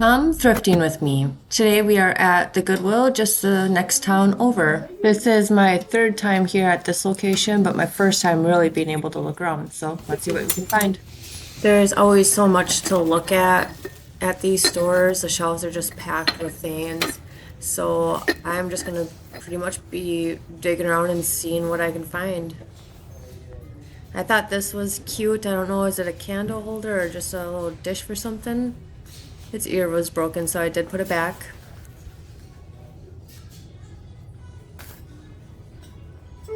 Come thrifting with me. Today we are at the Goodwill, just the next town over. This is my third time here at this location, but my first time really being able to look around. So let's see what we can find. There's always so much to look at these stores. The shelves are just packed with things. So I'm just gonna pretty much be digging around and seeing what I can find. I thought this was cute. I don't know, is it a candle holder or just a little dish for something? Its ear was broken, so I did put it back.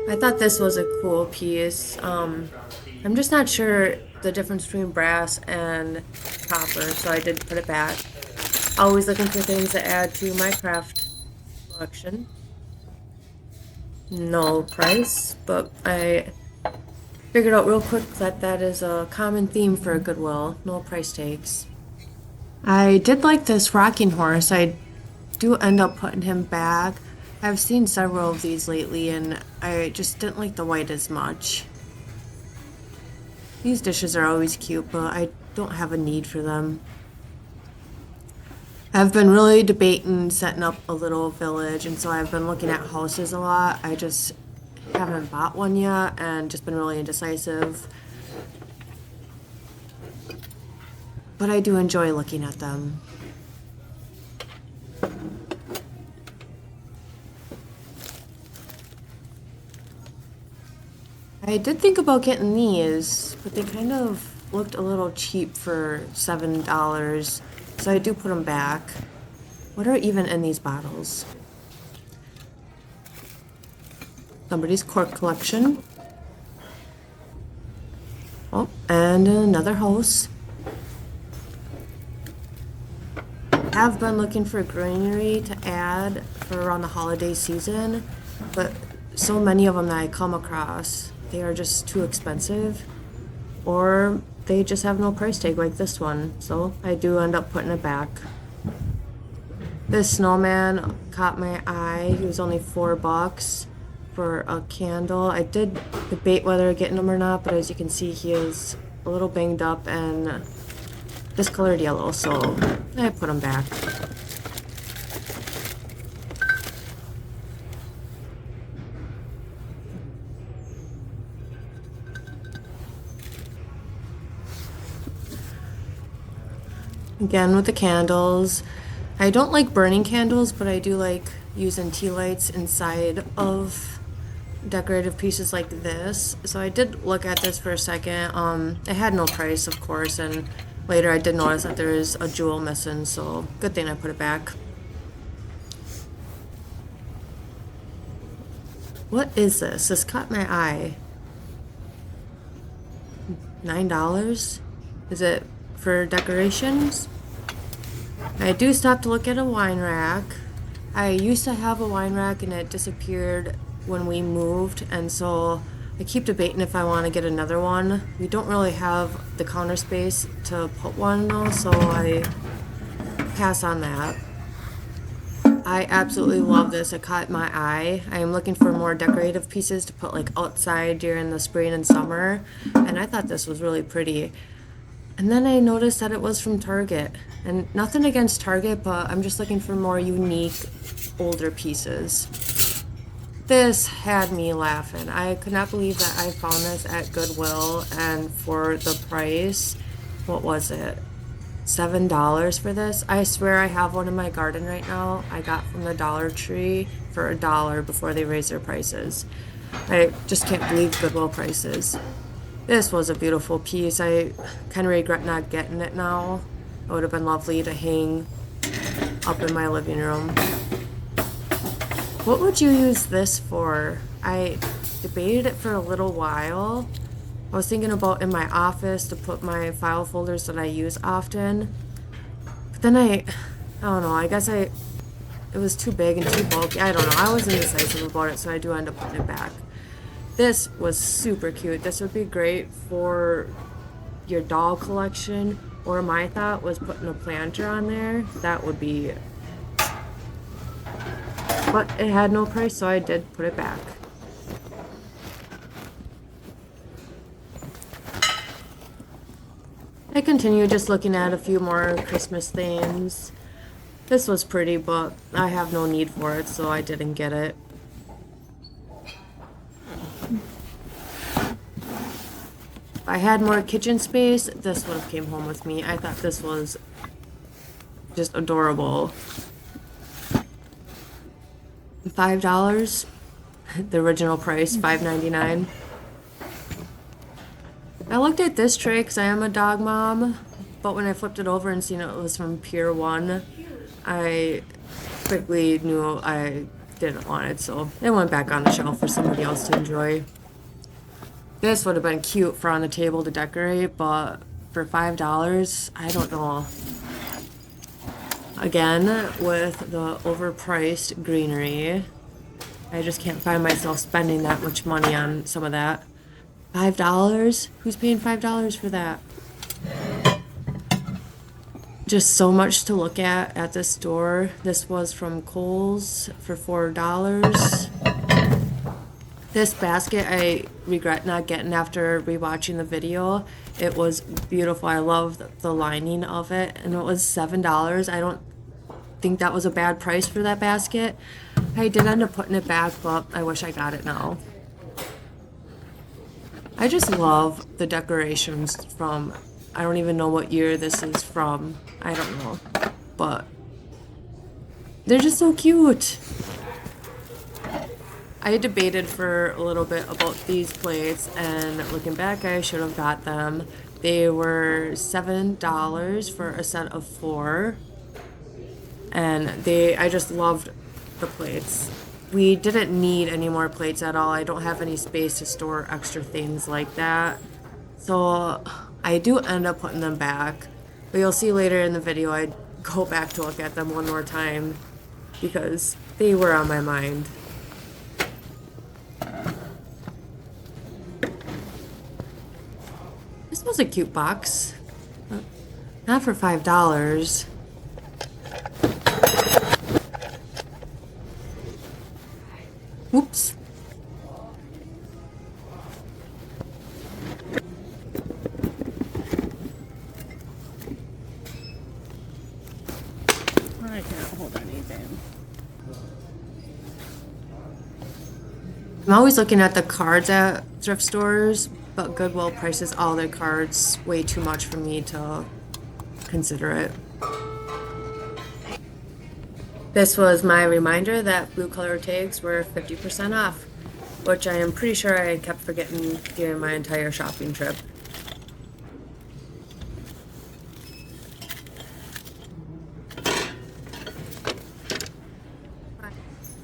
I thought this was a cool piece. I'm just not sure the difference between brass and copper, so I did put it back. Always looking for things to add to my craft collection. No price, but I figured out real quick that that is a common theme for a Goodwill. No price tags. I did like this rocking horse. I do end up putting him back. I've seen several of these lately and I just didn't like the white as much. These dishes are always cute, but I don't have a need for them. I've been really debating setting up a little village, and so I've been looking at houses a lot. I just haven't bought one yet and just been really indecisive. But I do enjoy looking at them. I did think about getting these, but they kind of looked a little cheap for $7, so I do put them back. What are even in these bottles? Somebody's cork collection. Oh, and another house. Have been looking for greenery to add for around the holiday season, but so many of them that I come across, they are just too expensive, or they just have no price tag like this one, so I do end up putting it back. This snowman caught my eye. He was only $4 for a candle. I did debate whether getting him or not, but as you can see, he is a little banged up and discolored yellow, so I put them back. Again with the candles. I don't like burning candles, but I do like using tea lights inside of decorative pieces like this. So I did look at this for a second. It had no price, of course, and later I did notice that there is a jewel missing, so good thing I put it back. What is this? This caught my eye. $9? Is it for decorations? I do stop to look at a wine rack. I used to have a wine rack and it disappeared when we moved, and so I keep debating if I want to get another one. We don't really have the counter space to put one though, so I pass on that. I absolutely love this. It caught my eye. I am looking for more decorative pieces to put like outside during the spring and summer, and I thought this was really pretty. And then I noticed that it was from Target. And nothing against Target, but I'm just looking for more unique, older pieces. This had me laughing. I could not believe that I found this at Goodwill, and for the price, what was it? $7 for this? I swear I have one in my garden right now. I got from the Dollar Tree for $1 before they raised their prices. I just can't believe Goodwill prices. This was a beautiful piece. I kind of regret not getting it now. It would have been lovely to hang up in my living room. What would you use this for? I debated it for a little while. I was thinking about in my office to put my file folders that I use often. But then I don't know, I guess it was too big and too bulky. I don't know. I wasn't indecisive about it, so I do end up putting it back. This was super cute. This would be great for your doll collection, or my thought was putting a planter on there. That would be, but it had no price, so I did put it back. I continue just looking at a few more Christmas things. This was pretty, but I have no need for it, so I didn't get it. If I had more kitchen space, this would have came home with me. I thought this was just adorable. $5, the original price, $5.99. I looked at this tray because I am a dog mom, but when I flipped it over and seen it was from Pier 1, I quickly knew I didn't want it, so it went back on the shelf for somebody else to enjoy. This would have been cute for on the table to decorate, but for $5, I don't know. Again, with the overpriced greenery, I just can't find myself spending that much money on some of that. $5? Who's paying $5 for that? Just so much to look at this store. This was from Kohl's for $4. This basket I regret not getting after rewatching the video. It was beautiful. I love the lining of it, and it was $7. I don't think that was a bad price for that basket. I did end up putting it back, but I wish I got it now. I just love the decorations from, I don't even know what year this is from. I don't know, but they're just so cute. I debated for a little bit about these plates, and looking back, I should have got them. They were $7 for a set of 4, and I just loved the plates. We didn't need any more plates at all. I don't have any space to store extra things like that, so I do end up putting them back. But you'll see later in the video, I go back to look at them one more time because they were on my mind. This was a cute box. Not for $5. Oops. I can't hold anything. I'm always looking at the cards at thrift stores, but Goodwill prices all their cards way too much for me to consider it. This was my reminder that blue color tags were 50% off, which I am pretty sure I kept forgetting during my entire shopping trip.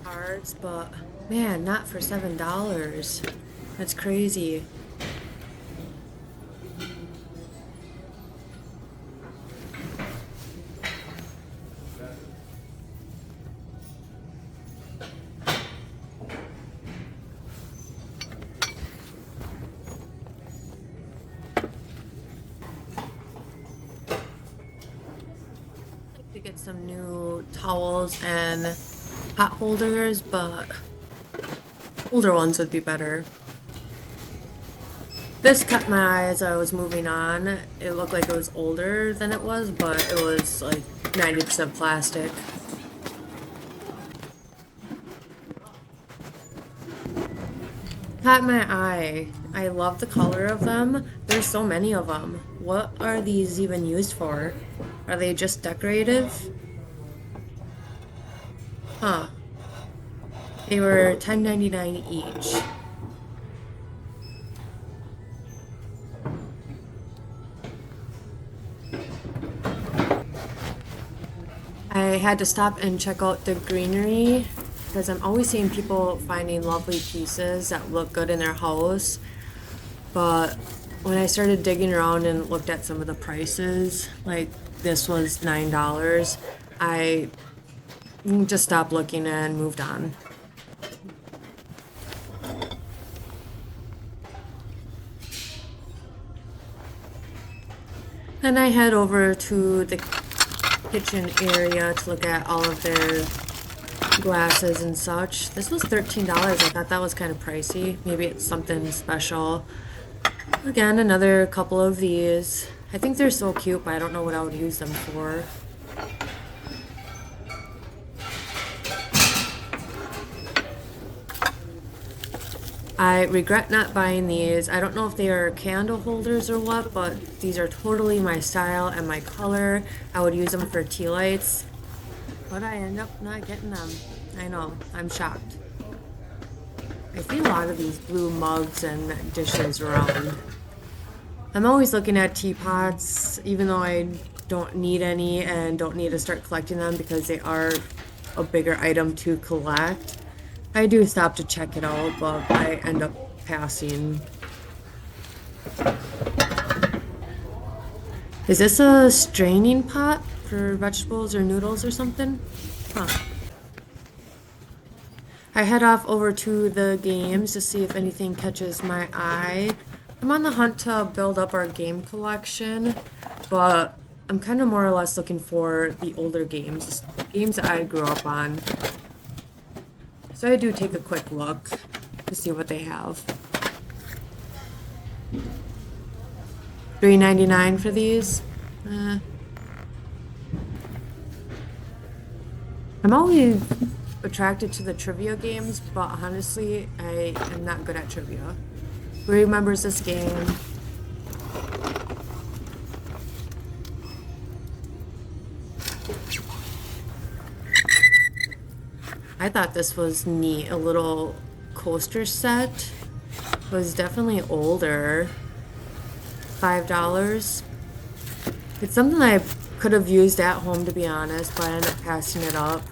Cards, but man, not for $7. That's crazy. To get some new towels and pot holders, but older ones would be better. This caught my eye as I was moving on. It looked like it was older than it was, but it was like 90% plastic. Caught my eye. I love the color of them. There's so many of them. What are these even used for? Are they just decorative? Huh. They were $10.99 each. I had to stop and check out the greenery because I'm always seeing people finding lovely pieces that look good in their house. But when I started digging around and looked at some of the prices, like this was $9, I just stopped looking and moved on. Then I head over to the kitchen area to look at all of their glasses and such. This was $13. I thought that was kind of pricey. Maybe it's something special. Again, another couple of these. I think they're so cute, but I don't know what I would use them for. I regret not buying these. I don't know if they are candle holders or what, but these are totally my style and my color. I would use them for tea lights, but I end up not getting them. I know, I'm shocked. I see a lot of these blue mugs and dishes around. I'm always looking at teapots, even though I don't need any and don't need to start collecting them because they are a bigger item to collect. I do stop to check it out, but I end up passing. Is this a straining pot for vegetables or noodles or something? Huh. I head off over to the games to see if anything catches my eye. I'm on the hunt to build up our game collection, but I'm kind of more or less looking for the older games, games that I grew up on. So I do take a quick look to see what they have. $3.99 for these. I'm always attracted to the trivia games, but honestly, I am not good at trivia. Who remembers this game? I thought this was neat. A little coaster set. It was definitely older. $5. It's something I could have used at home, to be honest, but I ended up passing it up.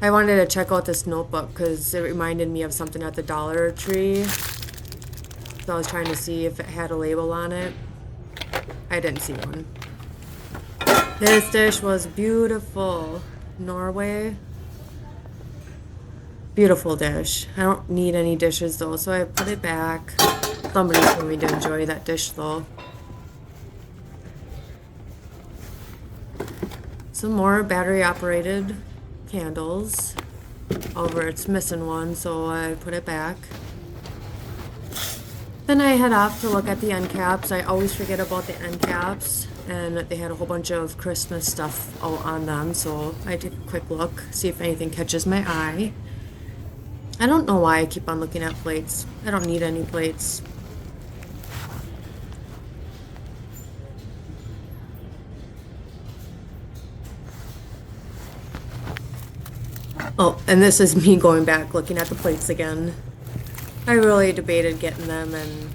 I wanted to check out this notebook because it reminded me of something at the Dollar Tree. So I was trying to see if it had a label on it. I didn't see one. This dish was beautiful. Norway. Beautiful dish. I don't need any dishes though, so I put it back. Somebody told me to enjoy that dish though. Some more battery operated candles. However, it's missing one, so I put it back. Then I head off to look at the end caps. I always forget about the end caps, and they had a whole bunch of Christmas stuff out on them, so I take a quick look, see if anything catches my eye. I don't know why I keep on looking at plates. I don't need any plates. Oh, and this is me going back looking at the plates again. I really debated getting them, and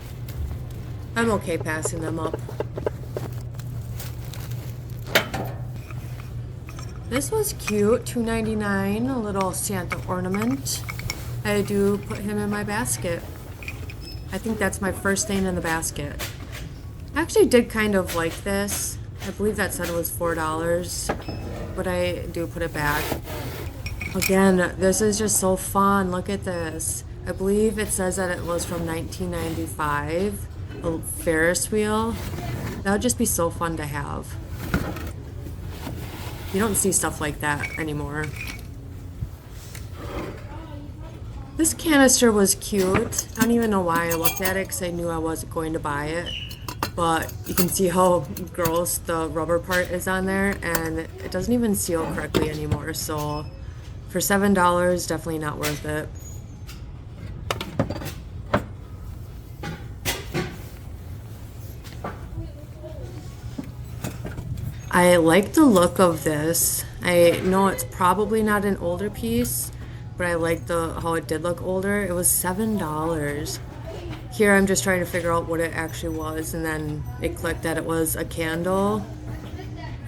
I'm okay passing them up. This was cute, $2.99, a little Santa ornament. I do put him in my basket. I think that's my first thing in the basket. I actually did kind of like this. I believe that said it was $4, but I do put it back. Again, this is just so fun. Look at this. I believe it says that it was from 1995, a Ferris wheel. That would just be so fun to have. You don't see stuff like that anymore. This canister was cute. I don't even know why I looked at it because I knew I wasn't going to buy it. But you can see how gross the rubber part is on there, and it doesn't even seal correctly anymore. So for $7, definitely not worth it. I like the look of this. I know it's probably not an older piece, but I like how it did look older. It was $7. Here I'm just trying to figure out what it actually was, and then it clicked that it was a candle,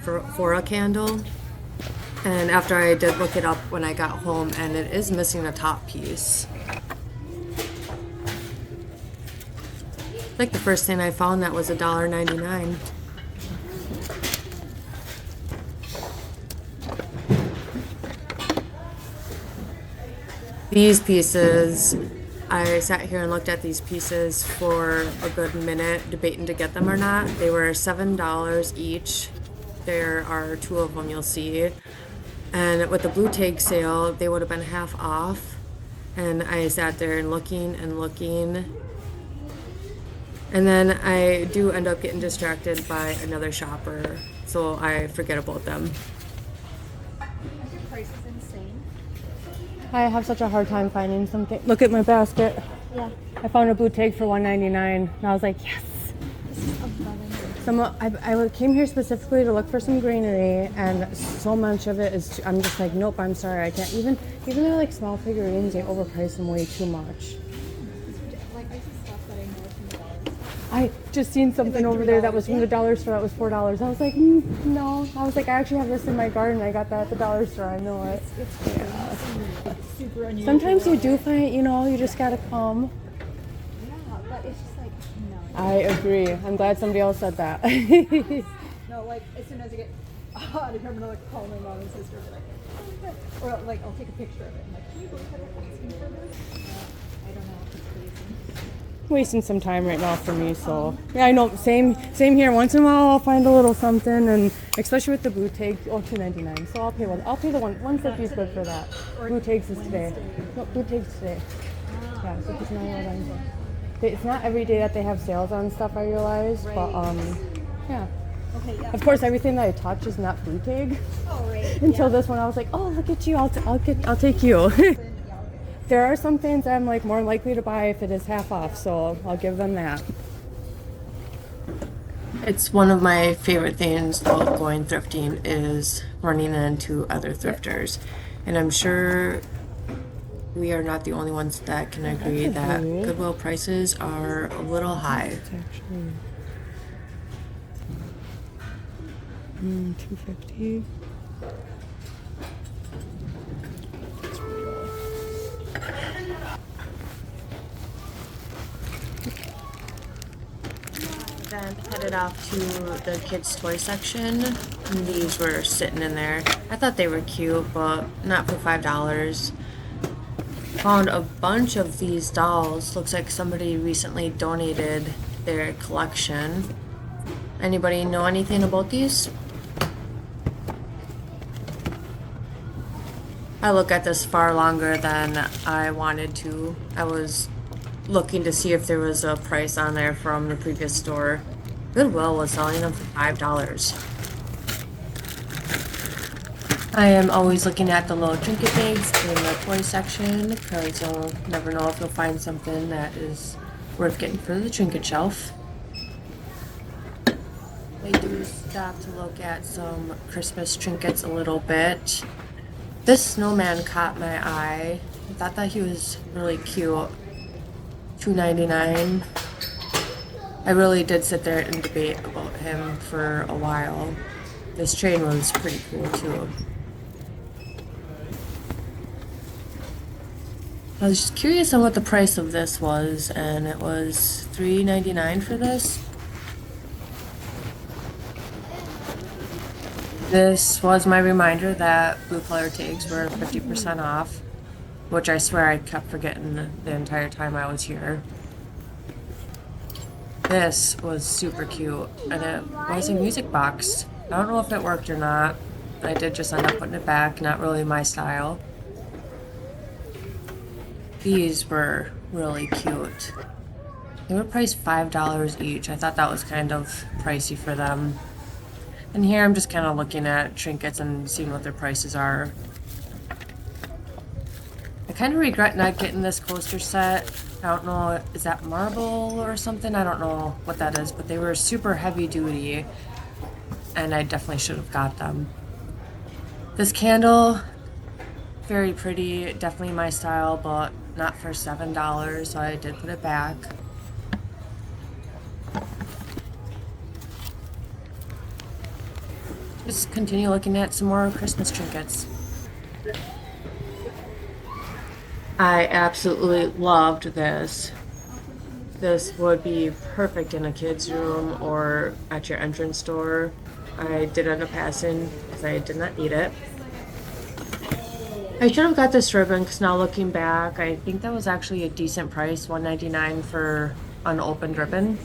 for a candle. And after I did look it up when I got home, and it is missing a top piece. Like the first thing I found that was $1.99. These pieces, I sat here and looked at these pieces for a good minute, debating to get them or not. They were $7 each. There are two of them, you'll see. And with the blue tag sale, they would have been half off. And I sat there and looking and looking. And then I do end up getting distracted by another shopper, so I forget about them. Your price is insane. I have such a hard time finding something. Look at my basket. Yeah. I found a boutique for $1.99, and I was like, yes. This is abundant. I came here specifically to look for some greenery, and so much of it is. I'm just like, nope. I'm sorry, I can't. Even they're like small figurines, they overprice them way too much. Like, I see stuff that I know from the dollar store. I just seen something Like over there that $3, was from the dollar store that was $4. I was like, no. I was like, I actually have this in my garden. I got that at the dollar store. I know it. It's crazy. It's super unusual. Sometimes you do find, you just gotta come. Yeah, but it's just like, no. I agree. I'm glad somebody else said that. No, like, as soon as I get out of here, I'm gonna like call my mom and sister and be like, oh my God. Or like, I'll take a picture of it. I'm like, can you believe I'm asking for this? I don't know. It's crazy. Wasting some time right now for me, so yeah, I know. Same here. Once in a while, I'll find a little something, and especially with the boutique, $2.99. So I'll pay the $1.50 is good for that. Boutiques is today. No, boutiques today. Yeah, so it's $9.99. It's not every day that they have sales on stuff, I realize, but yeah. Okay, yeah. Of course, everything that I touch is not boutique. Oh, right. Until this one, I was like, oh, look at you. I'll take you. There are some things I'm like more likely to buy if it is half off, so I'll give them that. It's one of my favorite things about going thrifting is running into other thrifters. And I'm sure we are not the only ones that can agree that Goodwill prices are a little high. It's actually $2.50. Then headed off to the kids' toy section. And these were sitting in there. I thought they were cute, but not for $5. Found a bunch of these dolls. Looks like somebody recently donated their collection. Anybody know anything about these? I look at this far longer than I wanted to. I was looking to see if there was a price on there from the previous store. Goodwill was selling them for $5. I am always looking at the little trinket bags in the toy section because you'll never know if you'll find something that is worth getting for the trinket shelf. I do stop to look at some Christmas trinkets a little bit. This snowman caught my eye. I thought that he was really cute. $2.99. I really did sit there and debate about him for a while. This train was pretty cool too. I was just curious on what the price of this was, and it was $3.99 for this. This was my reminder that blue color tags were 50% off, which I swear I kept forgetting the entire time I was here. This was super cute, and it was a music box. I don't know if it worked or not. I did just end up putting it back, not really my style. These were really cute. They were priced $5 each. I thought that was kind of pricey for them. And here I'm just kind of looking at trinkets and seeing what their prices are. I kind of regret not getting this coaster set. I don't know, is that marble or something? I don't know what that is, but they were super heavy duty, and I definitely should have got them. This candle, very pretty, definitely my style, but not for $7, so I did put it back. Just continue looking at some more Christmas trinkets. I absolutely loved this. This would be perfect in a kid's room or at your entrance door. I did end up passing because I did not need it. I should have got this ribbon because now looking back, I think that was actually a decent price, $1.99 for unopened ribbon.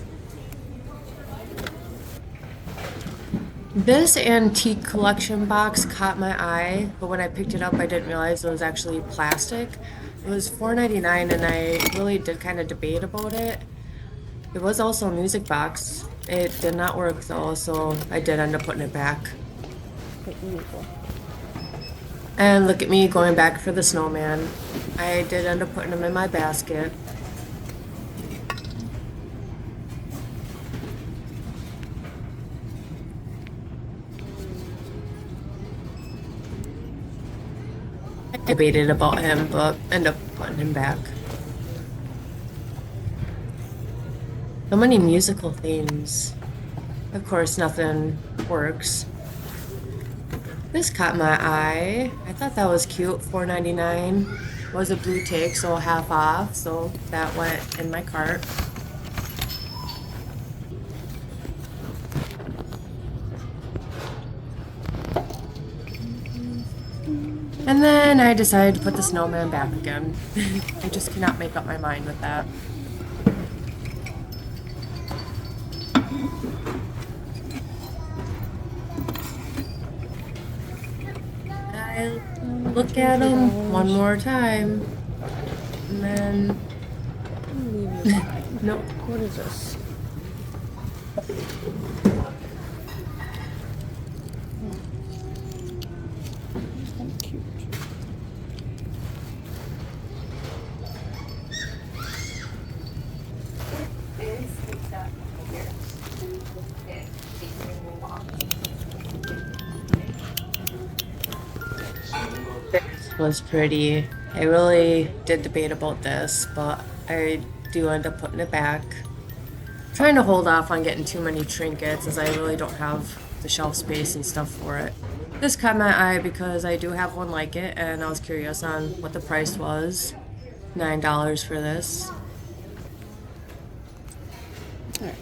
This antique collection box caught my eye, but when I picked it up, I didn't realize it was actually plastic. It was $4.99, and I really did kind of debate about it. It was also a music box. It did not work though, so I did end up putting it back. Okay, evil. And look at me going back for the snowman. I did end up putting him in my basket. I debated about him, but ended up putting him back. So many musical themes. Of course, nothing works. This caught my eye. I thought that was cute. $4.99 was a blue tick, so half off. So that went in my cart. And then I decided to put the snowman back again. I just cannot make up my mind with that. I look at them one more time, and then Leave you behind. nope. What is this? That's cute. This was pretty. I really did debate about this, but I do end up putting it back. Trying to hold off on getting too many trinkets as I really don't have the shelf space and stuff for it. This caught my eye because I do have one like it and I was curious on what the price was. $9 for this. Alright.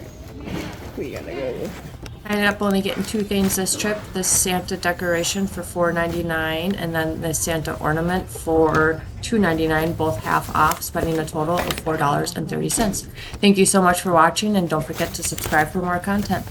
We gotta go. I ended up only getting two things this trip. This Santa decoration for $4.99 and then this Santa ornament for $2.99, both half off, spending a total of $4.30. Thank you so much for watching and don't forget to subscribe for more content.